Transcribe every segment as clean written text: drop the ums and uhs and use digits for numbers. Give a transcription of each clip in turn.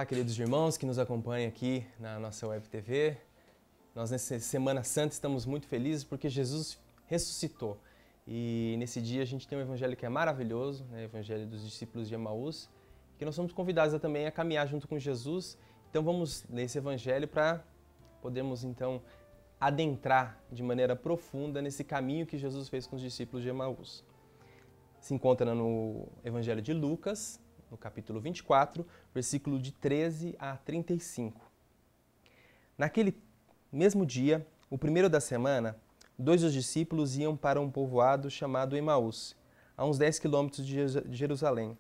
Olá, queridos irmãos que nos acompanham aqui na nossa Web TV. Nós, nessa Semana Santa, estamos muito felizes porque Jesus ressuscitou. E nesse dia a gente tem um evangelho que é maravilhoso, né? O evangelho dos discípulos de Emaús, que nós somos convidados também a caminhar junto com Jesus. Então vamos ler esse evangelho para podermos então adentrar de maneira profunda nesse caminho que Jesus fez com os discípulos de Emaús. Se encontra no evangelho de Lucas, no capítulo 24, versículo de 13 a 35. Naquele mesmo dia, o primeiro da semana, dois dos discípulos iam para um povoado chamado Emaús, a uns 10 quilômetros de Jerusalém.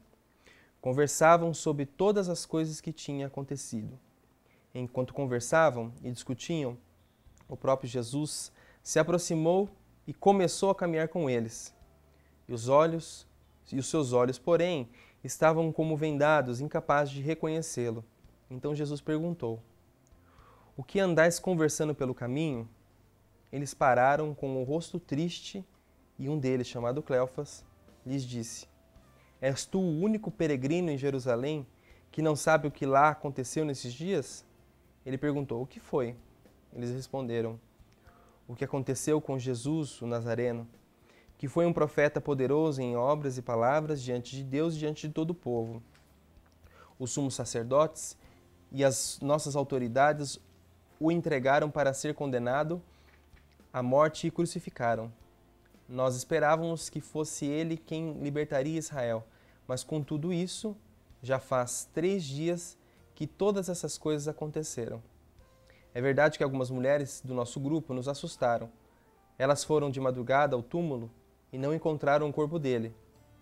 Conversavam sobre todas as coisas que tinham acontecido. Enquanto conversavam e discutiam, o próprio Jesus se aproximou e começou a caminhar com eles. E os seus olhos, porém, estavam como vendados, incapazes de reconhecê-lo. Então Jesus perguntou: "O que andais conversando pelo caminho?" Eles pararam com o rosto triste e um deles, chamado Cleofas, lhes disse: "És tu o único peregrino em Jerusalém que não sabe o que lá aconteceu nesses dias?" Ele perguntou: "O que foi?" Eles responderam: "O que aconteceu com Jesus, o Nazareno, que foi um profeta poderoso em obras e palavras diante de Deus e diante de todo o povo. Os sumos sacerdotes e as nossas autoridades o entregaram para ser condenado à morte e crucificaram. Nós esperávamos que fosse ele quem libertaria Israel, mas com tudo isso, já faz 3 dias que todas essas coisas aconteceram. É verdade que algumas mulheres do nosso grupo nos assustaram. Elas foram de madrugada ao túmulo e não encontraram o corpo dele.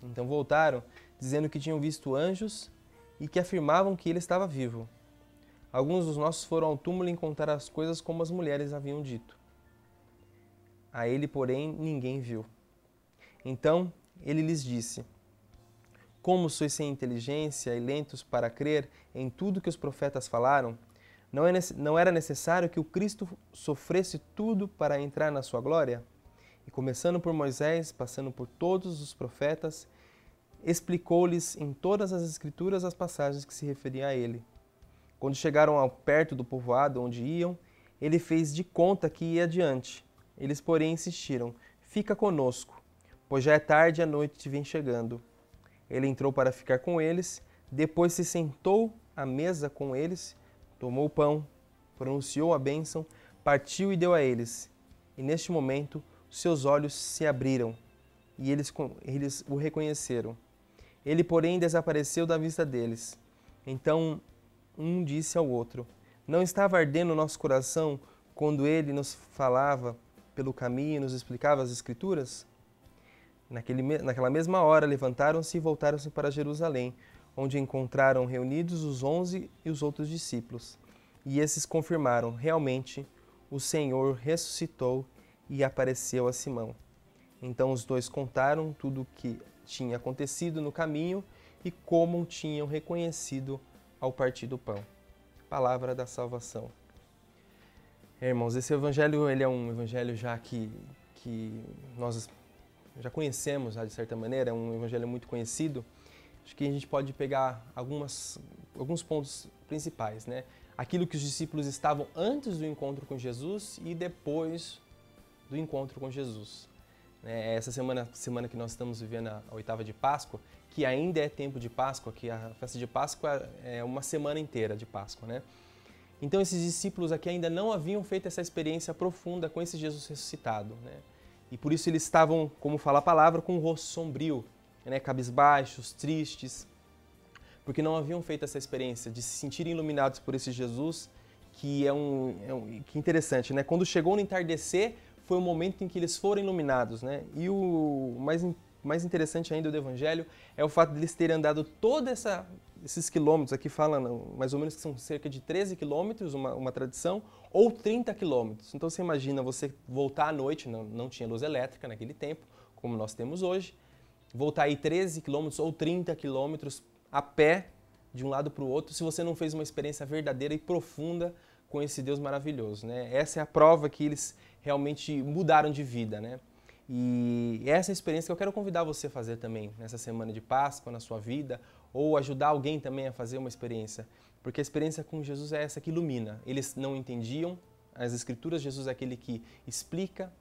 Então voltaram, dizendo que tinham visto anjos e que afirmavam que ele estava vivo. Alguns dos nossos foram ao túmulo encontrar as coisas como as mulheres haviam dito. A ele, porém, ninguém viu. Então ele lhes disse: "Como sois sem inteligência e lentos para crer em tudo que os profetas falaram? Não era necessário que o Cristo sofresse tudo para entrar na sua glória?" E começando por Moisés, passando por todos os profetas, explicou-lhes em todas as escrituras as passagens que se referiam a ele. Quando chegaram ao perto do povoado onde iam, ele fez de conta que ia adiante. Eles, porém, insistiram: "Fica conosco, pois já é tarde e a noite vem chegando." Ele entrou para ficar com eles, depois se sentou à mesa com eles, tomou o pão, pronunciou a bênção, partiu e deu a eles. E neste momento, seus olhos se abriram e eles o reconheceram. Ele, porém, desapareceu da vista deles. Então um disse ao outro: "Não estava ardendo o nosso coração quando ele nos falava pelo caminho e nos explicava as Escrituras?" Naquela mesma hora levantaram-se e voltaram-se para Jerusalém, onde encontraram reunidos os 11 e os outros discípulos. E esses confirmaram: realmente, o Senhor ressuscitou e apareceu a Simão. Então os dois contaram tudo o que tinha acontecido no caminho e como tinham reconhecido ao partir do pão. Palavra da salvação. Irmãos, esse evangelho ele é um evangelho já que nós já conhecemos, de certa maneira, é um evangelho muito conhecido. Acho que a gente pode pegar alguns pontos principais, né? Aquilo que os discípulos estavam antes do encontro com Jesus e depois do encontro com Jesus. Essa semana que nós estamos vivendo a oitava de Páscoa, que ainda é tempo de Páscoa, que a festa de Páscoa é uma semana inteira de Páscoa, né? Então esses discípulos aqui ainda não haviam feito essa experiência profunda com esse Jesus ressuscitado, né? E por isso eles estavam, como fala a palavra, com o rosto sombrio, né? Cabisbaixos, tristes, porque não haviam feito essa experiência de se sentirem iluminados por esse Jesus, que que interessante, né? Quando chegou no entardecer, foi o momento em que eles foram iluminados, né? E o mais interessante ainda do Evangelho é o fato de eles terem andado todos esses quilômetros, aqui fala mais ou menos que são cerca de 13 quilômetros, uma tradição, ou 30 quilômetros. Então você imagina você voltar à noite, não tinha luz elétrica naquele tempo, como nós temos hoje, voltar aí 13 quilômetros ou 30 quilômetros a pé de um lado para o outro, se você não fez uma experiência verdadeira e profunda com esse Deus maravilhoso, né? Essa é a prova que eles realmente mudaram de vida, né? E essa é a experiência que eu quero convidar você a fazer também nessa semana de Páscoa, na sua vida, ou ajudar alguém também a fazer uma experiência Porque a experiência com Jesus é essa que ilumina. Eles não entendiam as Escrituras, Jesus é aquele que explica.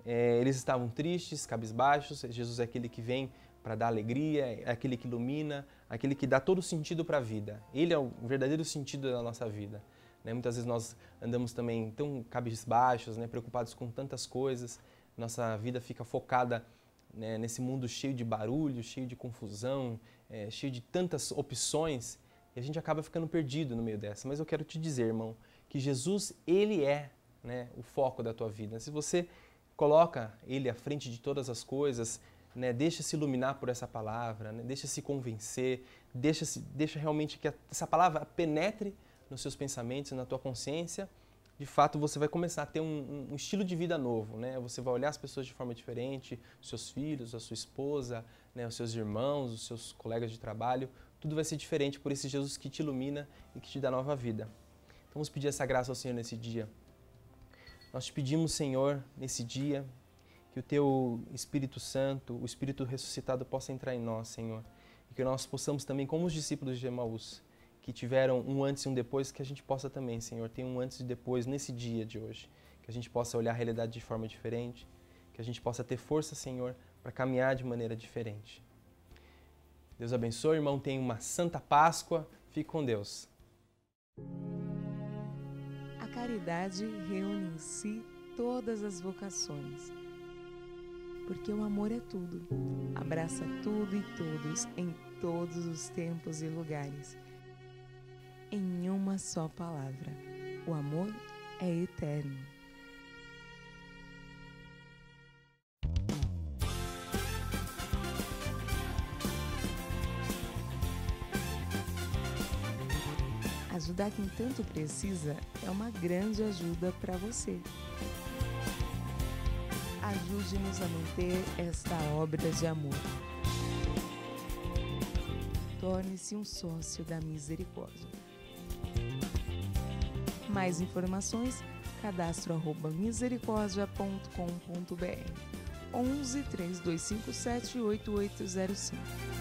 Eles estavam tristes, cabisbaixos, Jesus é aquele que vem para dar alegria, é aquele que ilumina, aquele que dá todo o sentido para a vida. Ele é o verdadeiro sentido da nossa vida. Muitas vezes nós andamos também tão cabisbaixos, preocupados com tantas coisas, nossa vida fica focada nesse mundo cheio de barulho, cheio de confusão, cheio de tantas opções, e a gente acaba ficando perdido no meio dessa. Mas eu quero te dizer, irmão, que Jesus, Ele é o foco da tua vida. Se você coloca Ele à frente de todas as coisas, deixa-se iluminar por essa palavra, deixa-se convencer, deixa realmente que essa palavra penetre nos seus pensamentos, na tua consciência. De fato, você vai começar a ter um estilo de vida novo, Você vai olhar as pessoas de forma diferente, os seus filhos, a sua esposa, os seus irmãos, os seus colegas de trabalho, tudo vai ser diferente por esse Jesus que te ilumina e que te dá nova vida. Então, vamos pedir essa graça ao Senhor nesse dia. Nós te pedimos, Senhor, nesse dia, que o Teu Espírito Santo, o Espírito ressuscitado, possa entrar em nós, Senhor. E que nós possamos também, como os discípulos de Emaús, que tiveram um antes e um depois, que a gente possa também, Senhor, ter um antes e depois nesse dia de hoje. Que a gente possa olhar a realidade de forma diferente, que a gente possa ter força, Senhor, para caminhar de maneira diferente. Deus abençoe, irmão, tenha uma Santa Páscoa, fique com Deus. A caridade reúne em si todas as vocações, porque o amor é tudo, abraça tudo e todos, em todos os tempos e lugares. Em uma só palavra, o amor é eterno. Ajudar quem tanto precisa é uma grande ajuda para você. Ajude-nos a manter esta obra de amor. Torne-se um sócio da Misericórdia. Mais informações, cadastro@misericordia.com.br 11 3257 8805.